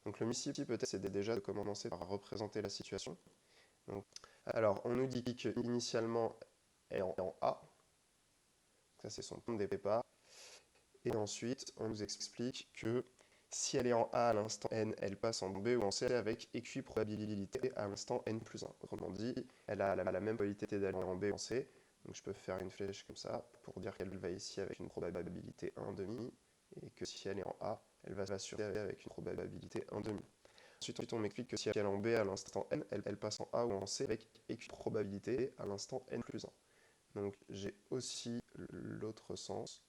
Donc le mieux ici, peut-être, c'est déjà de commencer par représenter la situation. Donc, alors, on nous dit qu'initialement, elle est en A. Ça, c'est son point de départ. Et ensuite, on nous explique que si elle est en A à l'instant n, elle passe en B ou en C avec équiprobabilité à l'instant n plus 1. Autrement dit, elle a la même probabilité d'aller en B ou en C. Donc je peux faire une flèche comme ça pour dire qu'elle va ici avec une probabilité 1,5 et que si elle est en A, elle va sur B avec une probabilité 1,5. Ensuite, on m'explique que si elle est en B à l'instant n, elle passe en A ou en C avec équiprobabilité à l'instant n plus 1. Donc j'ai aussi l'autre sens.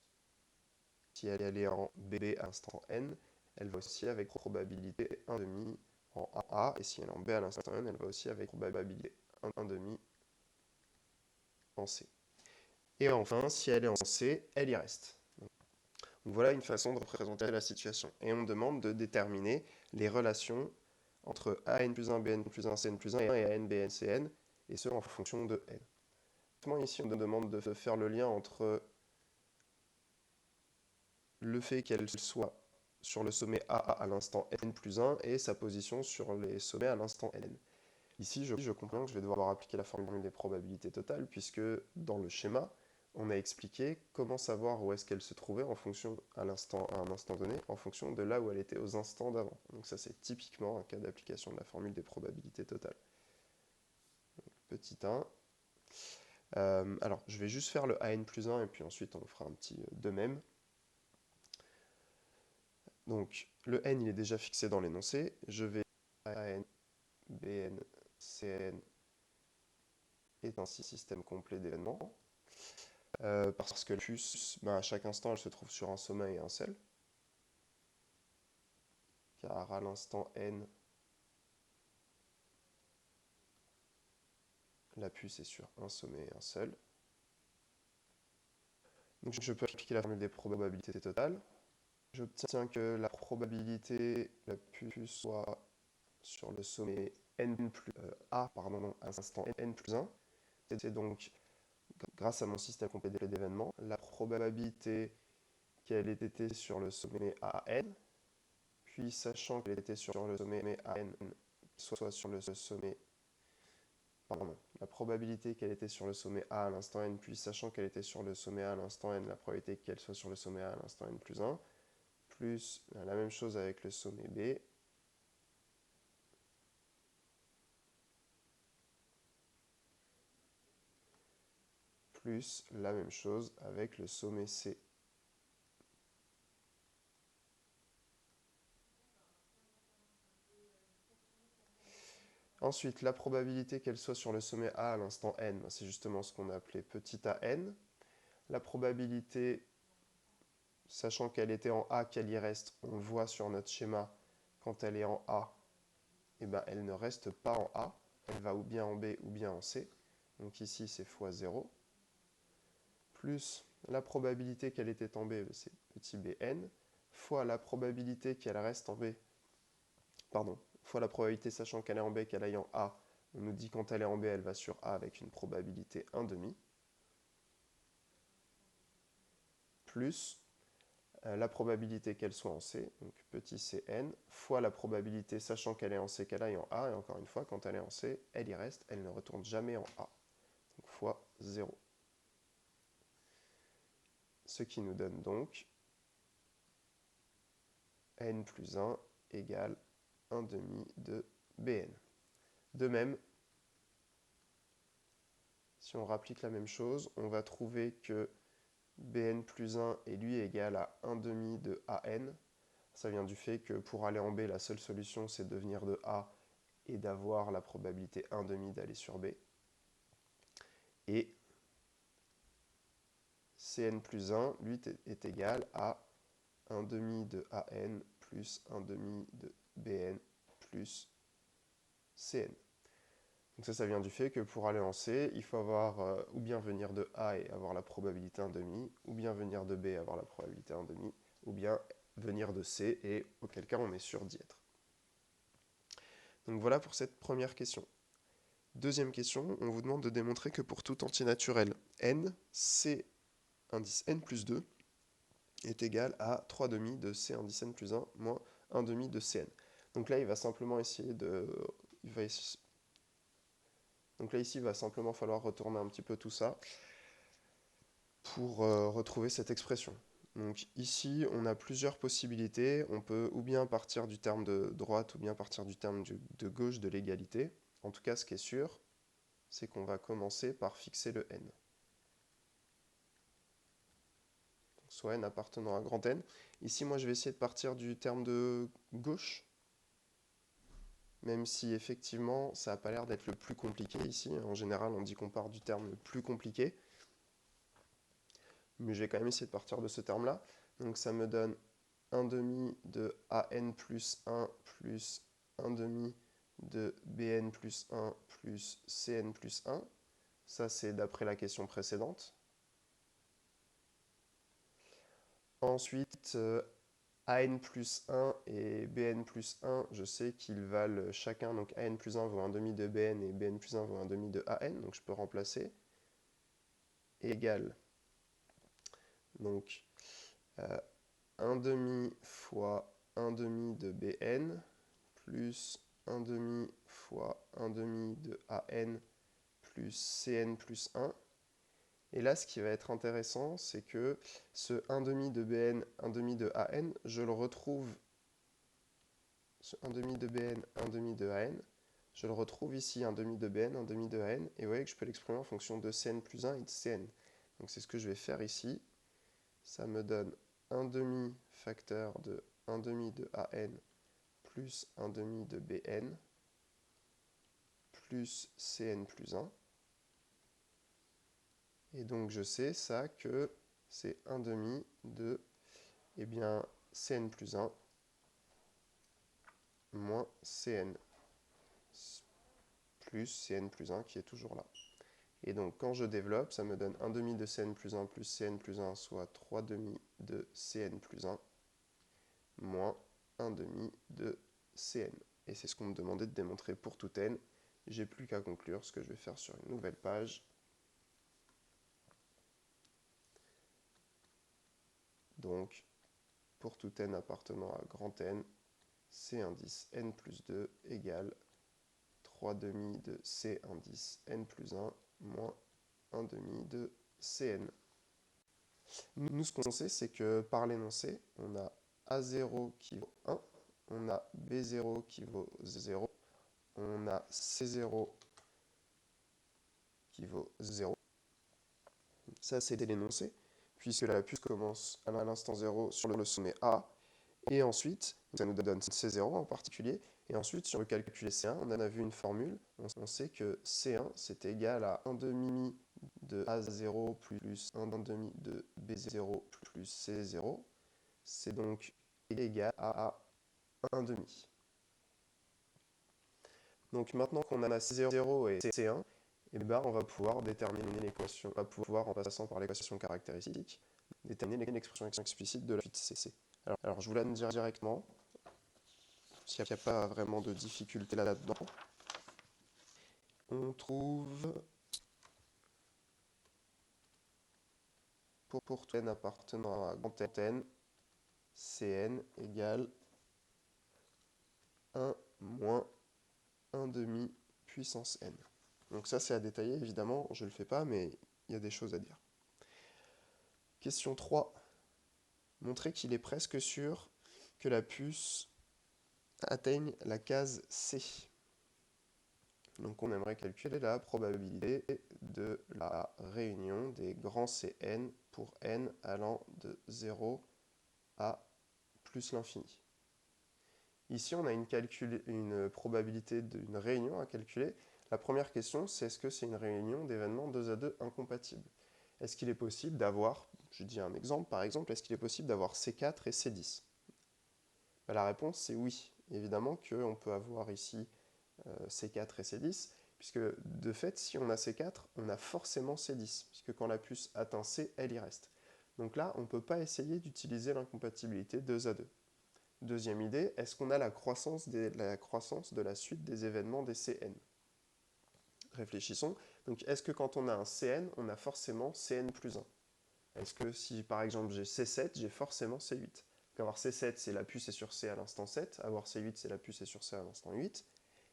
Si elle est en B à l'instant n, elle va aussi avec probabilité 1,5 en A. Et si elle est en B à l'instant n, elle va aussi avec probabilité 1,5 en C. Et enfin, si elle est en C, elle y reste. Donc voilà une façon de représenter la situation. Et on me demande de déterminer les relations entre AN plus 1, BN plus 1, CN plus 1 et AN, BN, CN, et ce en fonction de N. Ici, on me demande de faire le lien entre le fait qu'elle soit sur le sommet A à l'instant n plus 1 et sa position sur les sommets à l'instant n. Ici, je comprends que je vais devoir appliquer la formule des probabilités totales, puisque dans le schéma, on a expliqué comment savoir où est-ce qu'elle se trouvait en fonction à un instant donné, en fonction de là où elle était aux instants d'avant. Donc ça, c'est typiquement un cas d'application de la formule des probabilités totales. Donc, petit 1. Alors, je vais juste faire le AN plus 1, et puis ensuite, on fera un petit de même. Donc, le n, il est déjà fixé dans l'énoncé. Je vais AN, BN, CN est un système complet d'événements. Parce que la puce, à chaque instant, elle se trouve sur un sommet et un seul. Car à l'instant n, la puce est sur un sommet et un seul. Donc je peux appliquer la formule des probabilités totales. J'obtiens que la probabilité que la puce soit sur le sommet n plus A, à l'instant n plus 1. C'est donc, grâce à mon système complet d'événements, la probabilité qu'elle ait été sur le sommet AN, puis sachant qu'elle était sur le sommet AN, soit sur le sommet, la probabilité qu'elle était sur le sommet A à l'instant n, puis sachant qu'elle était sur le sommet A à l'instant n, la probabilité qu'elle soit sur le sommet A à l'instant n plus 1, plus la même chose avec le sommet B, plus la même chose avec le sommet C. Ensuite, la probabilité qu'elle soit sur le sommet A à l'instant n, c'est justement ce qu'on a appelé petit an. La probabilité, sachant qu'elle était en A, qu'elle y reste, on le voit sur notre schéma, quand elle est en A, eh ben, elle ne reste pas en A, elle va ou bien en B ou bien en C. Donc ici, c'est fois 0. Plus la probabilité qu'elle était en B, c'est petit bn, fois la probabilité qu'elle reste en B, fois la probabilité, sachant qu'elle est en B, qu'elle aille en A. On nous dit quand elle est en B, elle va sur A avec une probabilité 1,5. Plus la probabilité qu'elle soit en C, donc petit cn, fois la probabilité, sachant qu'elle est en C, qu'elle aille en A. Et encore une fois, quand elle est en C, elle y reste, elle ne retourne jamais en A. Donc fois 0. Ce qui nous donne donc n plus 1 égale 1,5 de bn. De même, si on rapplique la même chose, on va trouver que bn plus 1 est lui égal à 1,5 de an. Ça vient du fait que pour aller en B, la seule solution c'est de venir de A et d'avoir la probabilité 1,5 d'aller sur B. Et Cn plus 1, lui, est égal à 1,5 de an plus 1,5 de Bn plus Cn. Donc ça vient du fait que pour aller en C, il faut avoir ou bien venir de A et avoir la probabilité 1,5, ou bien venir de B et avoir la probabilité 1,5, ou bien venir de C et auquel cas on est sûr d'y être. Donc voilà pour cette première question. Deuxième question, on vous demande de démontrer que pour tout entier naturel n, C indice n plus 2 est égal à 3,5 de C indice n plus 1 moins 1,5 de Cn. Donc là, il va simplement essayer de... Donc là, ici, il va simplement falloir retourner un petit peu tout ça pour retrouver cette expression. Donc ici, on a plusieurs possibilités. On peut ou bien partir du terme de droite, ou bien partir du terme de gauche de l'égalité. En tout cas, ce qui est sûr, c'est qu'on va commencer par fixer le n. Donc, soit n appartenant à grand N. Ici, moi, je vais essayer de partir du terme de gauche, même si effectivement, ça n'a pas l'air d'être le plus compliqué ici. En général, on dit qu'on part du terme le plus compliqué. Mais je vais quand même essayer de partir de ce terme-là. Donc ça me donne 1 demi de AN plus 1 plus 1 demi de BN plus 1 plus CN plus 1. Ça, c'est d'après la question précédente. Ensuite, AN plus 1 et BN plus 1, je sais qu'ils valent chacun, donc AN plus 1 vaut 1 demi de BN et BN plus 1 vaut 1 demi de AN, donc je peux remplacer. Égal. Donc, 1 demi fois 1 demi de BN plus 1 demi fois 1 demi de AN plus CN plus 1. Et là, ce qui va être intéressant, c'est que ce 1 demi de BN, 1 demi de AN, je le retrouve, ce 1 demi de BN, 1 demi de AN, je le retrouve ici, 1 demi de BN, 1 demi de AN, et vous voyez que je peux l'exprimer en fonction de CN plus 1 et de CN. Donc c'est ce que je vais faire ici. Ça me donne 1 demi facteur de 1 demi de AN plus 1 demi de BN plus CN plus 1. Et donc je sais ça que c'est 1 demi de CN plus 1 moins CN plus CN plus 1 qui est toujours là. Et donc quand je développe, ça me donne 1 demi de CN plus 1 plus CN plus 1, soit 3 demi de CN plus 1 moins 1 demi de CN. Et c'est ce qu'on me demandait de démontrer pour tout n. J'ai plus qu'à conclure, ce que je vais faire sur une nouvelle page. Donc, pour tout n appartenant à grand N, C indice n plus 2 égale 3 demi de C indice n plus 1 moins 1 demi de Cn. Nous, ce qu'on sait, c'est que par l'énoncé, on a A0 qui vaut 1, on a B0 qui vaut 0, on a C0 qui vaut 0. Ça, c'est l'énoncé, puisque la puce commence à l'instant 0 sur le sommet A, et ensuite, ça nous donne C0 en particulier, et ensuite, si on veut calculer C1, on en a vu une formule, on sait que C1, c'est égal à 1 demi de A0 plus 1 demi de B0 plus C0, c'est donc égal à 1 demi. Donc maintenant qu'on a C0 et C1, eh ben, on va pouvoir déterminer l'équation, on va pouvoir, en passant par l'équation caractéristique, déterminer l'expression explicite de la suite CC. Alors je vous la donne directement, s'il n'y a pas vraiment de difficulté là-dedans. On trouve pour tout n appartenant à grand N, Cn égale 1 moins 1 demi puissance n. Donc ça c'est à détailler, évidemment, je ne le fais pas, mais il y a des choses à dire. Question 3. Montrer qu'il est presque sûr que la puce atteigne la case C. Donc on aimerait calculer la probabilité de la réunion des grands Cn pour n allant de 0 à plus l'infini. Ici on a une probabilité d'une réunion à calculer. La première question, c'est est-ce que c'est une réunion d'événements 2 à 2 incompatibles? Est-ce qu'il est possible d'avoir, je dis un exemple par exemple, est-ce qu'il est possible d'avoir C4 et C10? La réponse c'est oui. Évidemment qu'on peut avoir ici C4 et C10, puisque de fait, si on a C4, on a forcément C10, puisque quand la puce atteint C, elle y reste. Donc là, on ne peut pas essayer d'utiliser l'incompatibilité 2 à 2. Deuxième idée, est-ce qu'on a la croissance de la suite des événements des Cn? Réfléchissons. Donc, est-ce que quand on a un Cn, on a forcément Cn plus 1? Est-ce que si, par exemple, j'ai C7, j'ai forcément C8? avoir C7, c'est la puce est sur C à l'instant 7, avoir C8, c'est la puce est sur C à l'instant 8,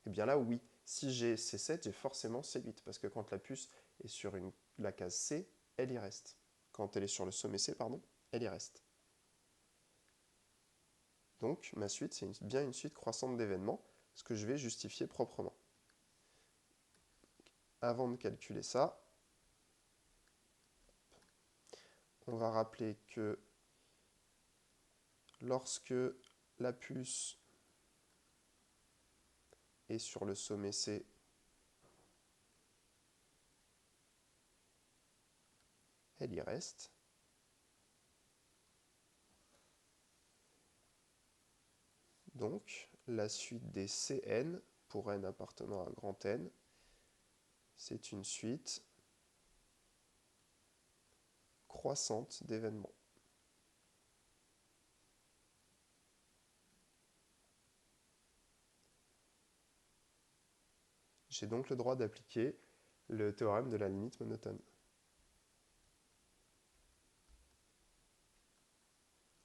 et bien là, oui, si j'ai C7, j'ai forcément C8, parce que quand la puce est sur la case C, elle y reste. Quand elle est sur le sommet C, pardon, elle y reste. Donc, ma suite, c'est bien une suite croissante d'événements, ce que je vais justifier proprement. Avant de calculer ça, on va rappeler que lorsque la puce est sur le sommet C, elle y reste. Donc, la suite des Cn, pour n appartenant à grand N, c'est une suite croissante d'événements. J'ai donc le droit d'appliquer le théorème de la limite monotone.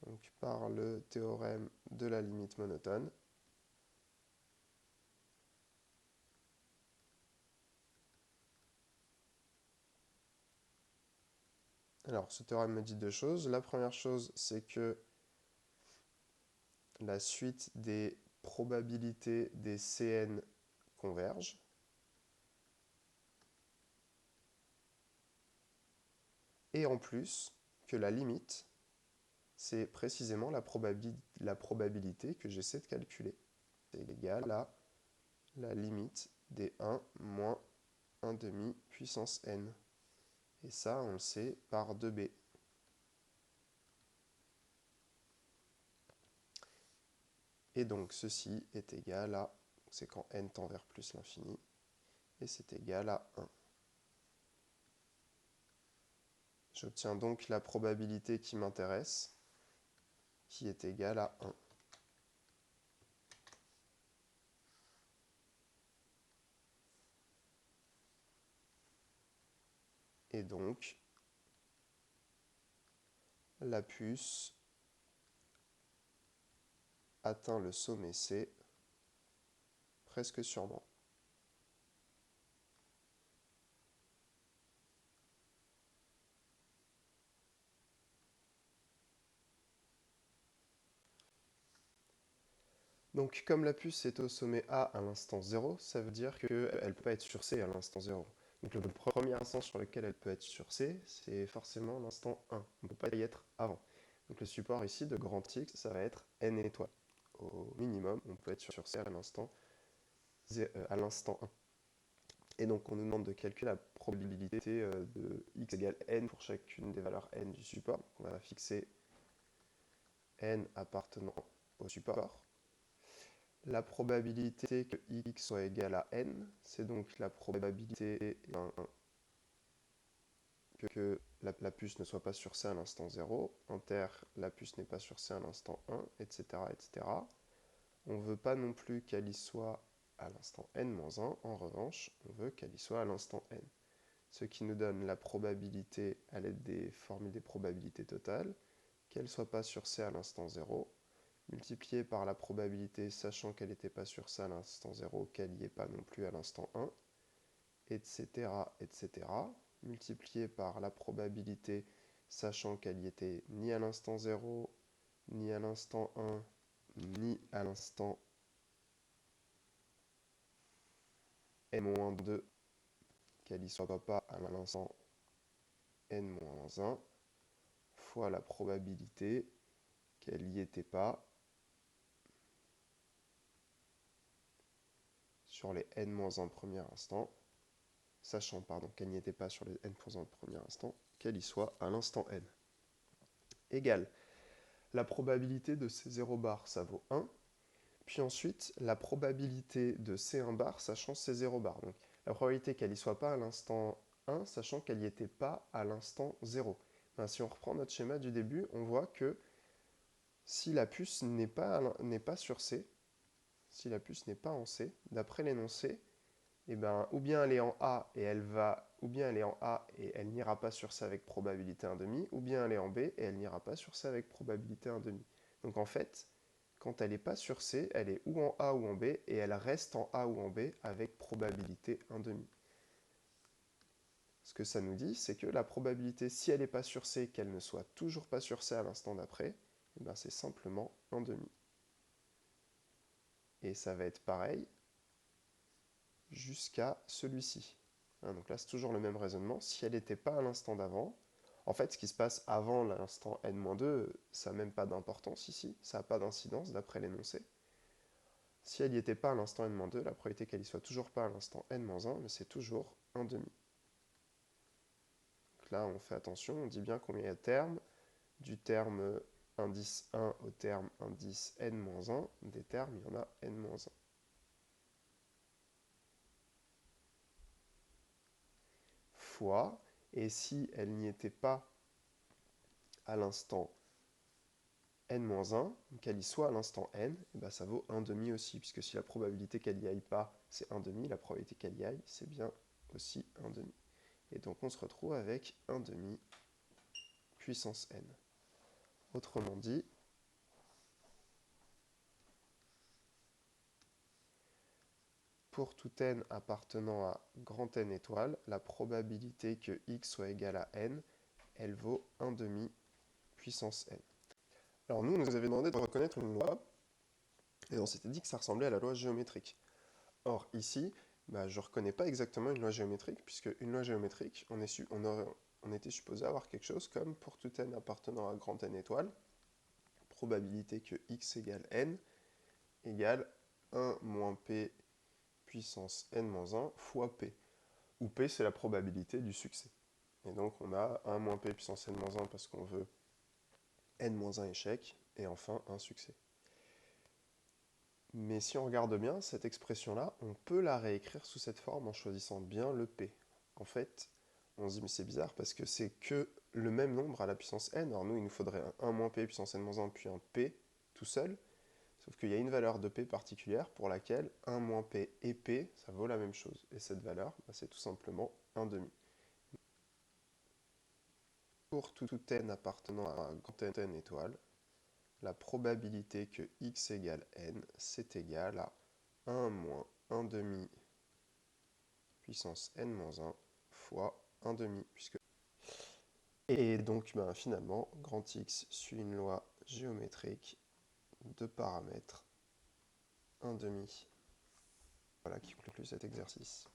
Donc, par le théorème de la limite monotone, alors ce théorème me dit deux choses. La première chose, c'est que la suite des probabilités des Cn convergent. Et en plus, que la limite, c'est précisément la probabilité que j'essaie de calculer. C'est égal à la limite des 1 moins 1 demi puissance n. Et ça, on le sait par 2b. Et donc, ceci est égal à, c'est quand n tend vers plus l'infini, et c'est égal à 1. J'obtiens donc la probabilité qui m'intéresse, qui est égale à 1. Et donc, la puce atteint le sommet C presque sûrement. Donc, comme la puce est au sommet A à l'instant 0, ça veut dire qu'elle ne peut pas être sur C à l'instant 0. Donc, le premier instant sur lequel elle peut être sur C, c'est forcément l'instant 1. On ne peut pas y être avant. Donc, le support ici de grand X, ça va être n étoiles. Au minimum, on peut être sur C à l'instant 1. Et donc, on nous demande de calculer la probabilité de x égale n pour chacune des valeurs n du support. Donc, on va fixer n appartenant au support. La probabilité que x soit égal à n, c'est donc la probabilité que la puce ne soit pas sur C à l'instant 0, la puce n'est pas sur C à l'instant 1, etc., etc. On ne veut pas non plus qu'elle y soit à l'instant n-1, en revanche, on veut qu'elle y soit à l'instant n. Ce qui nous donne la probabilité à l'aide des formules des probabilités totales, qu'elle ne soit pas sur C à l'instant 0, multiplié par la probabilité, sachant qu'elle n'était pas sur ça à l'instant 0, qu'elle n'y est pas non plus à l'instant 1, etc., etc., multiplié par la probabilité, sachant qu'elle n'y était ni à l'instant 0, ni à l'instant 1, ni à l'instant n-2, qu'elle n'y soit pas à l'instant n-1, fois la probabilité qu'elle n'y était pas sur les n-1 premier instant, sachant qu'elle n'y était pas sur les n-1 premier instant, qu'elle y soit à l'instant n. Égale la probabilité de C0 bar, ça vaut 1, puis ensuite la probabilité de C1 bar, sachant C0 bar. Donc la probabilité qu'elle n'y soit pas à l'instant 1, sachant qu'elle n'y était pas à l'instant 0. Ben, si on reprend notre schéma du début, on voit que si la puce n'est pas sur C, si la puce n'est pas en C, d'après l'énoncé, eh ben, ou bien elle est en A et ou bien elle est en A et elle n'ira pas sur C avec probabilité 1,5, ou bien elle est en B et elle n'ira pas sur C avec probabilité 1,5. Donc en fait, quand elle n'est pas sur C, elle est ou en A ou en B, et elle reste en A ou en B avec probabilité 1/2. Ce que ça nous dit, c'est que la probabilité, si elle n'est pas sur C, qu'elle ne soit toujours pas sur C à l'instant d'après, eh ben c'est simplement 1/2. Et ça va être pareil jusqu'à celui-ci. Donc là, c'est toujours le même raisonnement. Si elle n'était pas à l'instant d'avant, en fait, ce qui se passe avant l'instant n-2, ça n'a même pas d'importance ici, ça n'a pas d'incidence d'après l'énoncé. Si elle n'y était pas à l'instant n-2, la probabilité qu'elle y soit toujours pas à l'instant n-1, mais c'est toujours 1/2. Donc là, on fait attention, on dit bien combien il y a de termes. Du terme indice 1 au terme indice n-1, des termes, il y en a n-1. Fois, et si elle n'y était pas à l'instant n-1, qu'elle y soit à l'instant n, et ben ça vaut 1/2 aussi, puisque si la probabilité qu'elle n'y aille pas, c'est 1/2, la probabilité qu'elle y aille, c'est bien aussi 1/2. Et donc on se retrouve avec 1/2 puissance n. Autrement dit, pour tout n appartenant à grand N étoiles, la probabilité que x soit égal à n, elle vaut 1/2 puissance n. Alors nous, on nous avait demandé de reconnaître une loi, et on s'était dit que ça ressemblait à la loi géométrique. Or ici, je ne reconnais pas exactement une loi géométrique, puisque une loi géométrique, on était supposé avoir quelque chose comme pour tout n appartenant à grand N étoiles, probabilité que x égale n égale 1 moins p puissance n-1 fois p, où p c'est la probabilité du succès. Et donc on a 1 moins p puissance n-1 parce qu'on veut n-1 échec, et enfin un succès. Mais si on regarde bien, cette expression-là, on peut la réécrire sous cette forme en choisissant bien le p. En fait, on se dit mais c'est bizarre parce que c'est que le même nombre à la puissance n. Alors nous, il nous faudrait un 1 moins p puissance n-1 puis un p tout seul. Sauf qu'il y a une valeur de p particulière pour laquelle 1 moins p et p, ça vaut la même chose. Et cette valeur, c'est tout simplement 1/2. Pour tout n appartenant à un grand N étoile, la probabilité que x égale n, c'est égal à 1 moins 1/2 puissance n-1 fois 1/2. Et donc finalement, grand X suit une loi géométrique de paramètres 1/2. Voilà qui conclut cet exercice.